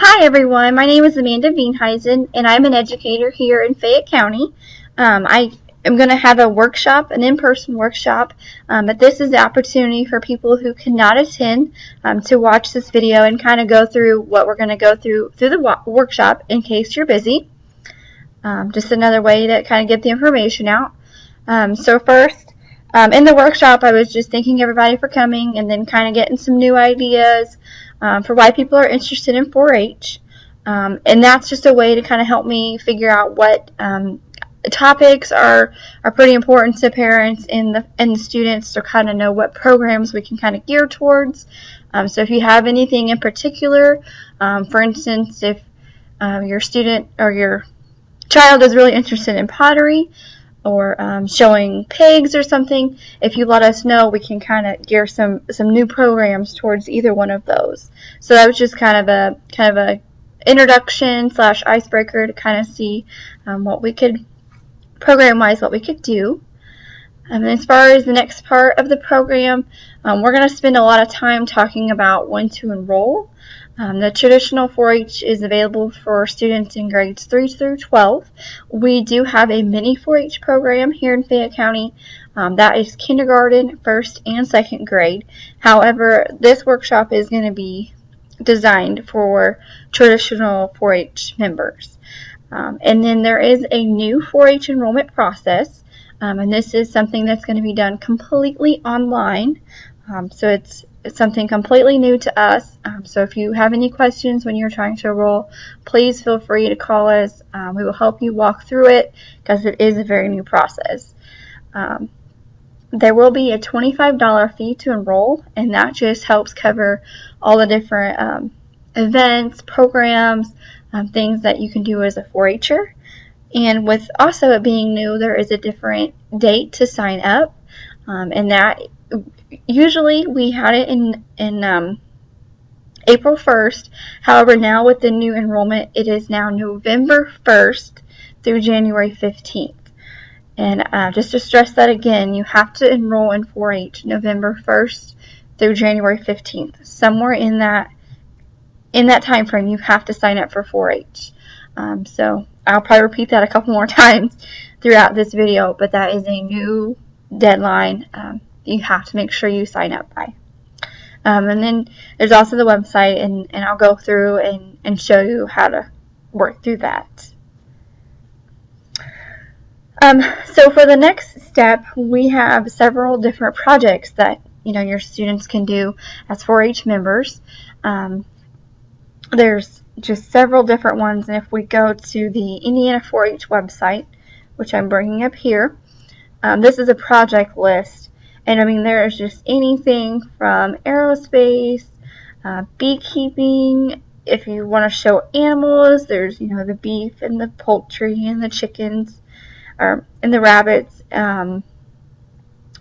Hi everyone, my name is Amanda Veenheisen and I'm an educator here in Fayette County. I am going to have a workshop, an in-person workshop, but this is the opportunity for people who cannot attend to watch this video and kind of go through what we're going to go through the workshop in case you're busy. Just another way to kind of get the information out. So first, in the workshop, I was just thanking everybody for coming and then kind of getting some new ideas for why people are interested in 4-H. And that's just a way to kind of help me figure out what topics are pretty important to parents and the students to kind of know what programs we can kind of gear towards. So if you have anything in particular, for instance, if your student or your child is really interested in pottery or showing pigs or something, if you let us know, we can kind of gear some new programs towards either one of those. So that was just kind of a introduction / icebreaker to kind of see what we could program-wise what we could do. And as far as the next part of the program, we're going to spend a lot of time talking about when to enroll. The traditional 4-H is available for students in grades 3 through 12. We do have a mini 4-H program here in Fayette County. That is kindergarten, 1st, and 2nd grade. However, this workshop is going to be designed for traditional 4-H members. And then there is a new 4-H enrollment process, and this is something that's going to be done completely online. So it's something completely new to us. So if you have any questions when you're trying to enroll, please feel free to call us. We will help you walk through it because it is a very new process. There will be a $25 fee to enroll, and that just helps cover all the different events, programs, things that you can do as a 4-H'er. And with also it being new, there is a different date to sign up, and that usually we had it in April 1st. However, now with the new enrollment, it is now November 1st through January 15th. And just to stress that again, you have to enroll in 4-H November 1st through January 15th. Somewhere in that time frame, you have to sign up for 4-H. So I'll probably repeat that a couple more times throughout this video, but that is a new deadline you have to make sure you sign up by. And then there's also the website, and I'll go through and show you how to work through that. So for the next step, we have several different projects that your students can do as 4-H members. There's just several different ones, and if we go to the Indiana 4-H website, which I'm bringing up here, this is a project list. And I mean, there is just anything from aerospace, beekeeping. If you want to show animals, there's the beef and the poultry and the chickens, and the rabbits,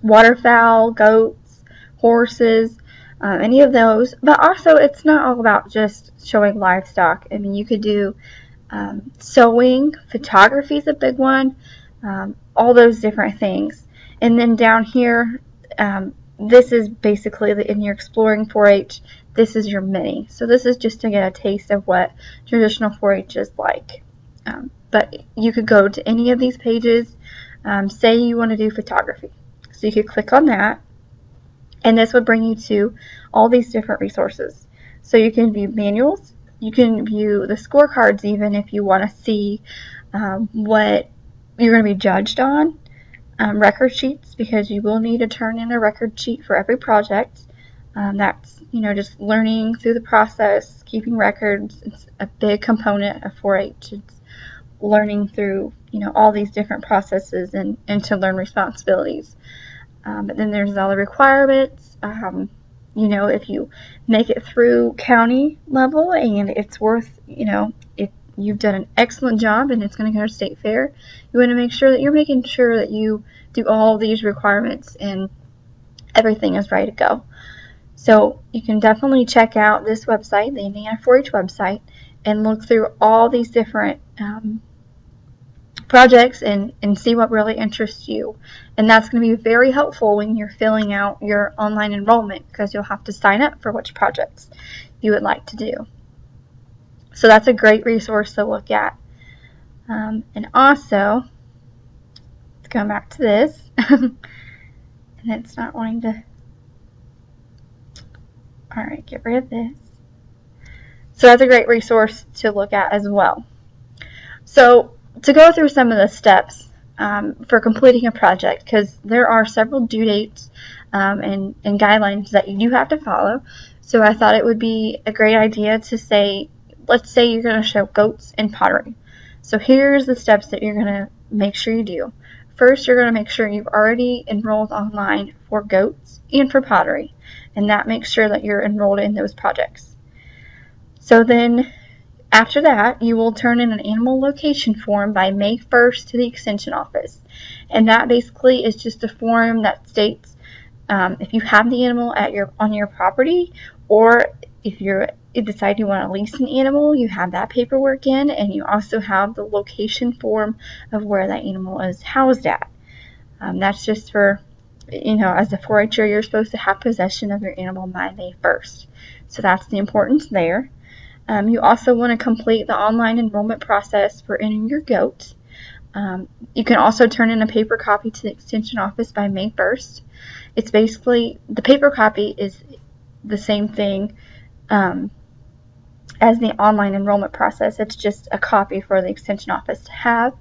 waterfowl, goats, horses, any of those. But also, it's not all about just showing livestock. I mean, you could do sewing, photography is a big one, all those different things. And then down here, this is basically in your exploring 4-H, this is your mini. So this is just to get a taste of what traditional 4-H is like. But you could go to any of these pages, say you want to do photography. So you could click on that, and this would bring you to all these different resources. So you can view manuals, you can view the scorecards even if you want to see what you're going to be judged on. Record sheets, because you will need to turn in a record sheet for every project. That's just learning through the process, keeping records. It's a big component of 4-H. It's learning through all these different processes and to learn responsibilities. But then there's all the requirements. If you make it through county level and it's worth if you've done an excellent job and it's going to go to state fair, you want to make sure that you're making sure that you do all these requirements and everything is ready to go. So you can definitely check out this website, the Indiana 4-H website, and look through all these different projects and see what really interests you. And that's going to be very helpful when you're filling out your online enrollment, because you'll have to sign up for which projects you would like to do. So that's a great resource to look at. And also, let's go back to this. And it's not wanting to. Alright, get rid of this. So that's a great resource to look at as well. So to go through some of the steps for completing a project, because there are several due dates and guidelines that you do have to follow. So I thought it would be a great idea to say, let's say you're going to show goats and pottery. So here's the steps that you're going to make sure you do. First, you're going to make sure you've already enrolled online for goats and for pottery, and that makes sure that you're enrolled in those projects. So then after that, you will turn in an animal location form by May 1st to the Extension office. And that basically is just a form that states if you have the animal on your property, or if you decide you want to lease an animal, you have that paperwork in, and you also have the location form of where that animal is housed at. That's just for, as a 4-H'er, you're supposed to have possession of your animal by May 1st. So that's the importance there. You also want to complete the online enrollment process for entering your goat. You can also turn in a paper copy to the Extension office by May 1st. It's basically, the paper copy is the same thing as the online enrollment process. It's just a copy for the Extension office to have,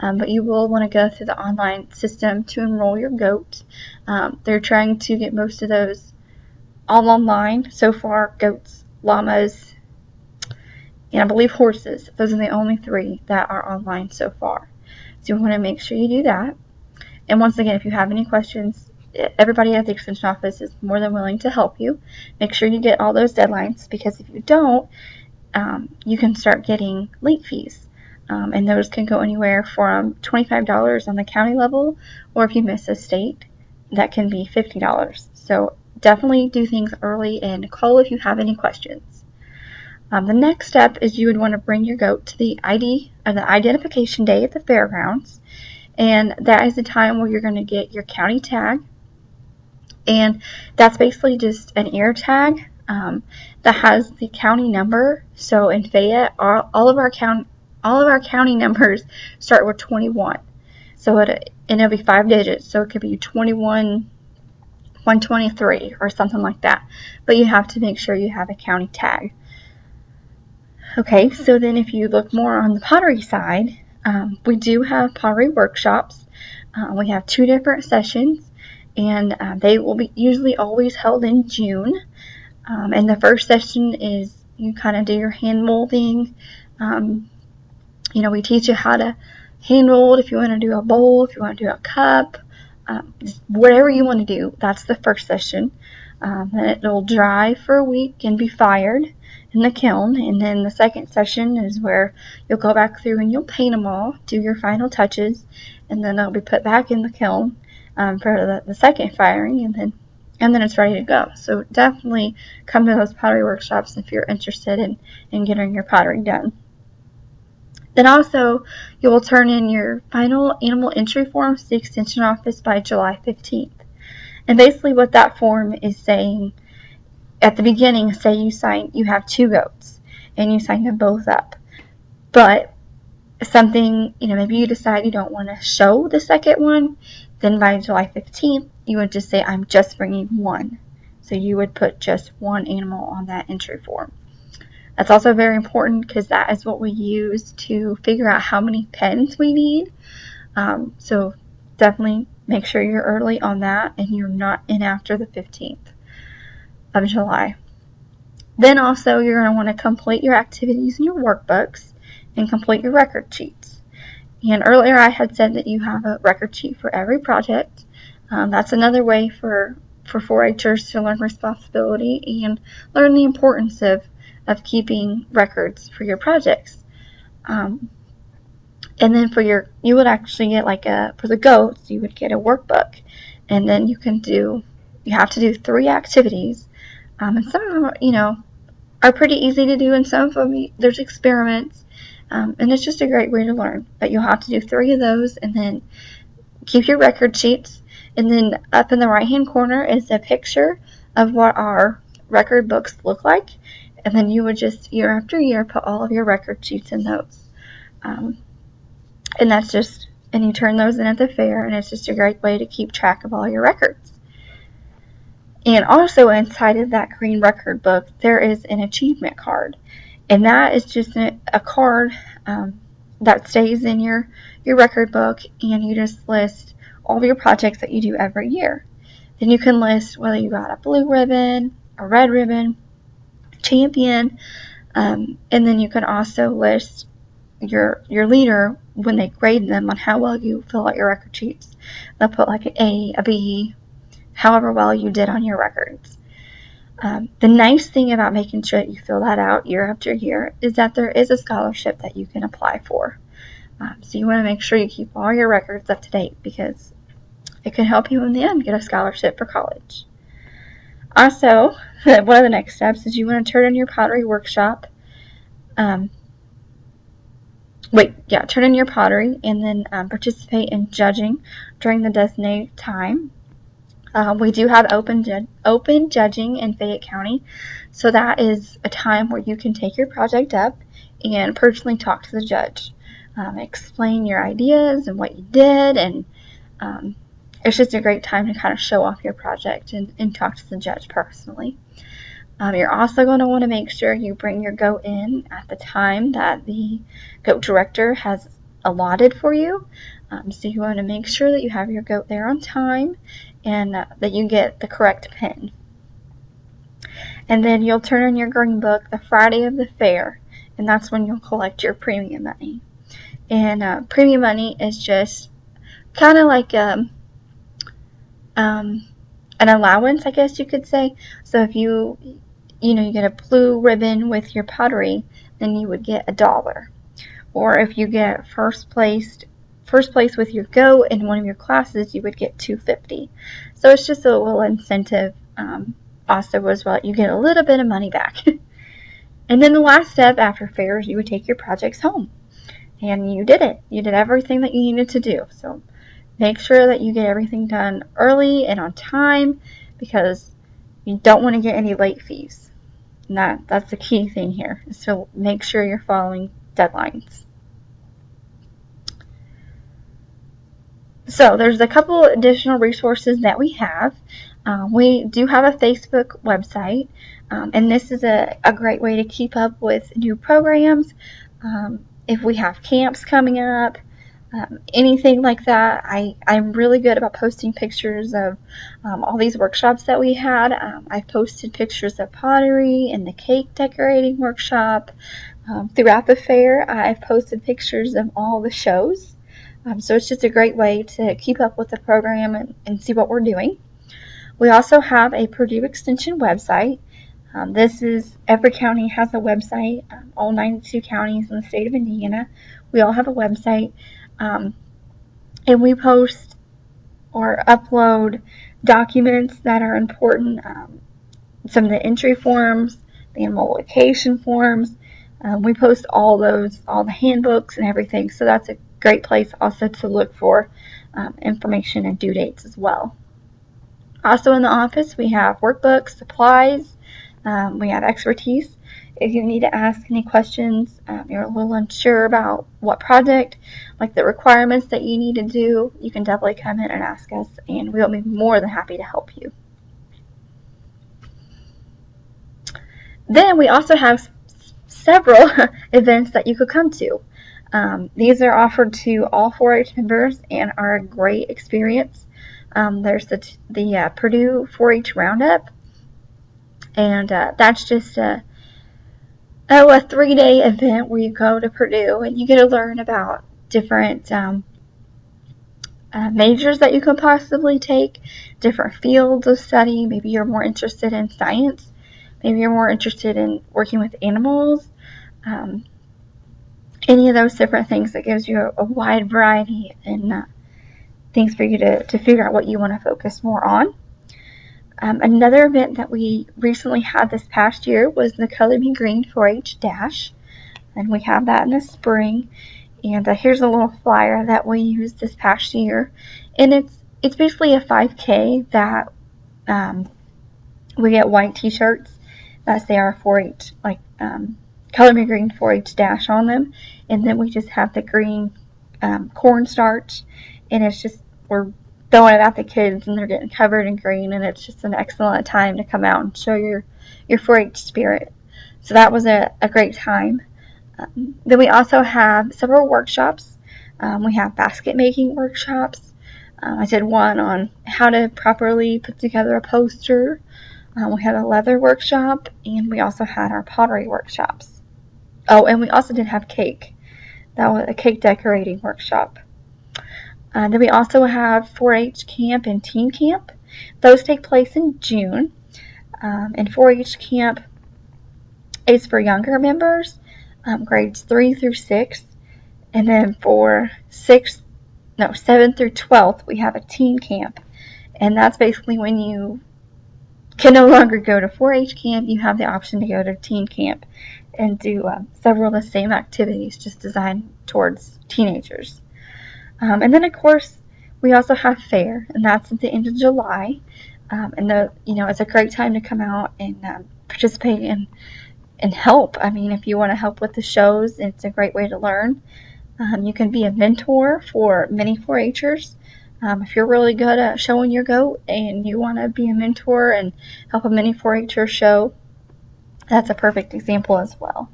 but you will want to go through the online system to enroll your goat. They're trying to get most of those all online so far: goats, llamas, and I believe horses. Those are the only 3 that are online so far. So you want to make sure you do that. And once again, if you have any questions, everybody at the Extension office is more than willing to help you. Make sure you get all those deadlines, because if you don't, you can start getting late fees. And those can go anywhere from $25 on the county level, or if you miss a state, that can be $50. So definitely do things early and call if you have any questions. The next step is you would want to bring your goat to the identification day at the fairgrounds, and that is the time where you're going to get your county tag, and that's basically just an ear tag that has the county number. So in Fayette, all of our county numbers start with 21. So it'll be 5 digits, so it could be 21 123 or something like that. But you have to make sure you have a county tag. Okay, so then if you look more on the pottery side, we do have pottery workshops. We have 2 different sessions, and they will be usually always held in June. And the first session is you kind of do your hand molding. We teach you how to hand mold, if you want to do a bowl, if you want to do a cup, whatever you want to do. That's the first session. Then it'll dry for a week and be fired in the kiln, and then the second session is where you'll go back through and you'll paint them all, do your final touches, and then they'll be put back in the kiln for the second firing, and then it's ready to go. So definitely come to those pottery workshops if you're interested in getting your pottery done. Then also, you will turn in your final animal entry form to the Extension office by July 15th. And basically what that form is saying, at the beginning, say you have 2 goats, and you sign them both up. But something, maybe you decide you don't want to show the second one, then by July 15th, you would just say, I'm just bringing 1. So you would put just 1 animal on that entry form. That's also very important, because that is what we use to figure out how many pens we need. So definitely make sure you're early on that, and you're not in after the 15th of July. Then also, you're going to want to complete your activities in your workbooks and complete your record sheets. And earlier I had said that you have a record sheet for every project. That's another way for 4-H'ers to learn responsibility and learn the importance of keeping records for your projects. And then you would actually get for the goats, you would get a workbook, and then you have to do 3 activities. And some of them, are pretty easy to do, and some of them, there's experiments, and it's just a great way to learn. But you'll have to do 3 of those, and then keep your record sheets. And then up in the right-hand corner is a picture of what our record books look like. And then you would just year after year put all of your record sheets in those. And you turn those in at the fair, and it's just a great way to keep track of all your records. And also inside of that green record book, there is an achievement card. And that is just a card that stays in your record book, and you just list all of your projects that you do every year. Then you can list whether you got a blue ribbon, a red ribbon, champion, and then you can also list your leader when they grade them on how well you fill out your record sheets. They'll put like an A, a B, however well you did on your records. The nice thing about making sure that you fill that out year after year is that there is a scholarship that you can apply for. So you want to make sure you keep all your records up to date, because it can help you in the end get a scholarship for college. Also, one of the next steps is you want to turn in your pottery workshop. Turn in your pottery, and then participate in judging during the designated time. We do have open judging in Fayette County, so that is a time where you can take your project up and personally talk to the judge, explain your ideas and what you did, and it's just a great time to kind of show off your project and talk to the judge personally. You're also going to want to make sure you bring your goat in at the time that the goat director has allotted for you. So you want to make sure that you have your goat there on time, and that you get the correct pin. And then you'll turn in your green book the Friday of the fair, and that's when you'll collect your premium money. And premium money is just kind of like an allowance, I guess you could say. So if you get a blue ribbon with your pottery, then you would get $1. Or if you get first place with your goat in one of your classes, you would get $2.50. So it's just a little incentive. Also as well, you get a little bit of money back. And then the last step after fairs, you would take your projects home. And you did it. You did everything that you needed to do. So make sure that you get everything done early and on time, because you don't want to get any late fees. And that's the key thing here, is to make sure you're following deadlines. So there's a couple additional resources that we have. We do have a Facebook website, and this is a great way to keep up with new programs. If we have camps coming up, anything like that, I'm really good about posting pictures of all these workshops that we had. I've posted pictures of pottery and the cake decorating workshop. Throughout the fair, I've posted pictures of all the shows. So it's just a great way to keep up with the program and see what we're doing. We also have a Purdue Extension website. Every county has a website. All 92 counties in the state of Indiana, we all have a website. And we post or upload documents that are important. Some of the entry forms, the animal location forms. We post all the handbooks and everything. So that's a great place also to look for information and due dates as well. Also in the office, we have workbooks, supplies, we have expertise. If you need to ask any questions, you're a little unsure about what project, like the requirements that you need to do, you can definitely come in and ask us, and we'll be more than happy to help you. Then we also have several events that you could come to. These are offered to all 4-H members and are a great experience. There's the Purdue 4-H Roundup, and that's just a 3-day event where you go to Purdue and you get to learn about different majors that you could possibly take, different fields of study. Maybe you're more interested in science. Maybe you're more interested in working with animals. Any of those different things that gives you a wide variety and things for you to figure out what you want to focus more on. Another event that we recently had this past year was the Color Me Green 4-H Dash, and we have that in the spring. And here's a little flyer that we used this past year, and it's basically a 5K that we get white T-shirts that say our 4-H, like color me green 4-H dash on them. And then we just have the green cornstarch, and it's just, we're throwing it at the kids and they're getting covered in green, and it's just an excellent time to come out and show your 4-H spirit. So that was a great time. Then we also have several workshops. We have basket making workshops. I did one on how to properly put together a poster. We had a leather workshop, and we also had our pottery workshops. Oh, and we also did have cake. That was a cake decorating workshop. Then we also have 4-H camp and teen camp. Those take place in June. And 4-H camp is for younger members, grades 3 through 6. And then for 7th through 12th, we have a teen camp. And that's basically when you can no longer go to 4-H camp, you have the option to go to teen camp and do several of the same activities, just designed towards teenagers. And then, of course, we also have fair, and that's at the end of July. And it's a great time to come out and participate and help. I mean, if you want to help with the shows, it's a great way to learn. You can be a mentor for many 4-Hers. If you're really good at showing your goat and you want to be a mentor and help a mini 4-Her show, that's a perfect example as well.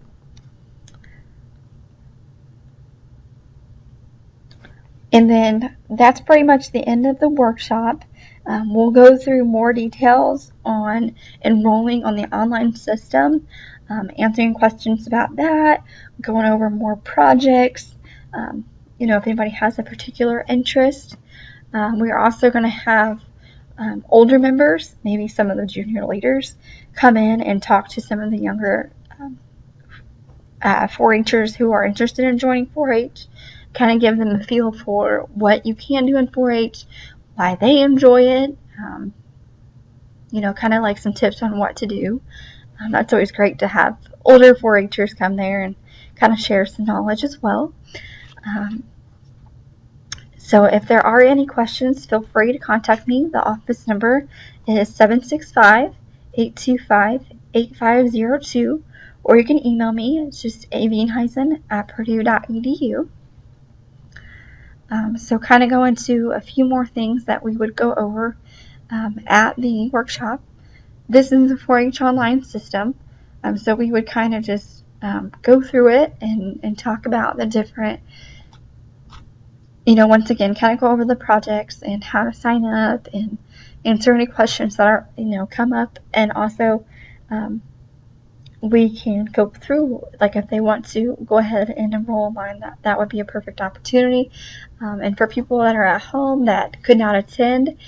And then that's pretty much the end of the workshop. We'll go through more details on enrolling on the online system, answering questions about that, going over more projects, if anybody has a particular interest. We're also going to have older members, maybe some of the junior leaders, come in and talk to some of the younger 4-Hers who are interested in joining 4-H, kind of give them a feel for what you can do in 4-H, why they enjoy it, kind of like some tips on what to do. That's always great to have older 4-Hers come there and kind of share some knowledge as well. So if there are any questions, feel free to contact me. The office number is 765-825-8502, or you can email me. It's just avienheisen@purdue.edu. So kind of go into a few more things that we would go over at the workshop. This is the 4-H online system. So we would kind of just go through it and talk about the different, once again, kind of go over the projects and how to sign up and answer any questions that are, come up. And also we can go through, like if they want to go ahead and enroll online, that would be a perfect opportunity. And for people that are at home that could not attend,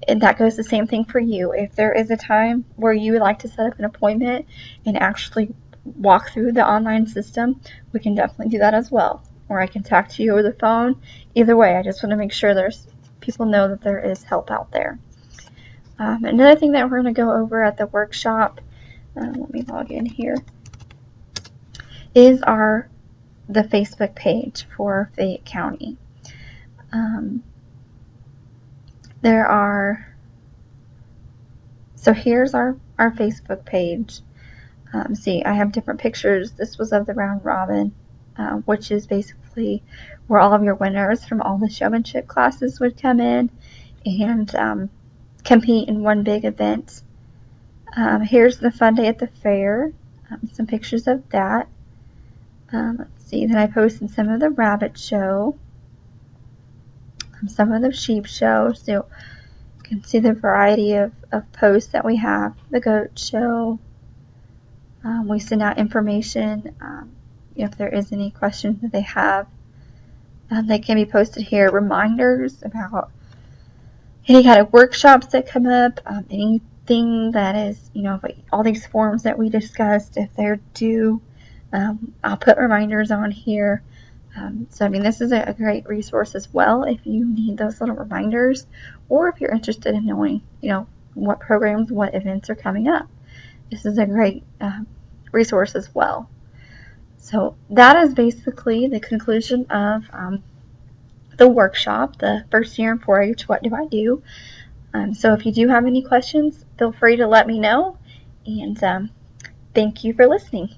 and that goes the same thing for you. If there is a time where you would like to set up an appointment and actually walk through the online system, we can definitely do that as well. Or I can talk to you over the phone. Either way, I just want to make sure people know that there is help out there. Another thing that we're going to go over at the workshop, let me log in here, is the Facebook page for Fayette County. So here's our Facebook page. See, I have different pictures. This was of the round robin, which is basically where all of your winners from all the showmanship classes would come in and compete in one big event. Here's the fun day at the fair, some pictures of that. Let's see, then I posted some of the rabbit show, some of the sheep show, so you can see the variety of posts that we have. The goat show, we send out information if there is any questions that they have. They can be posted here, reminders about any kind of workshops that come up, anything that is, all these forms that we discussed, if they're due, I'll put reminders on here. So, this is a great resource as well if you need those little reminders, or if you're interested in knowing, what programs, what events are coming up. This is a great resource as well. So that is basically the conclusion of the workshop, the first year in 4-H, what do I do? So if you do have any questions, feel free to let me know. And Thank you for listening.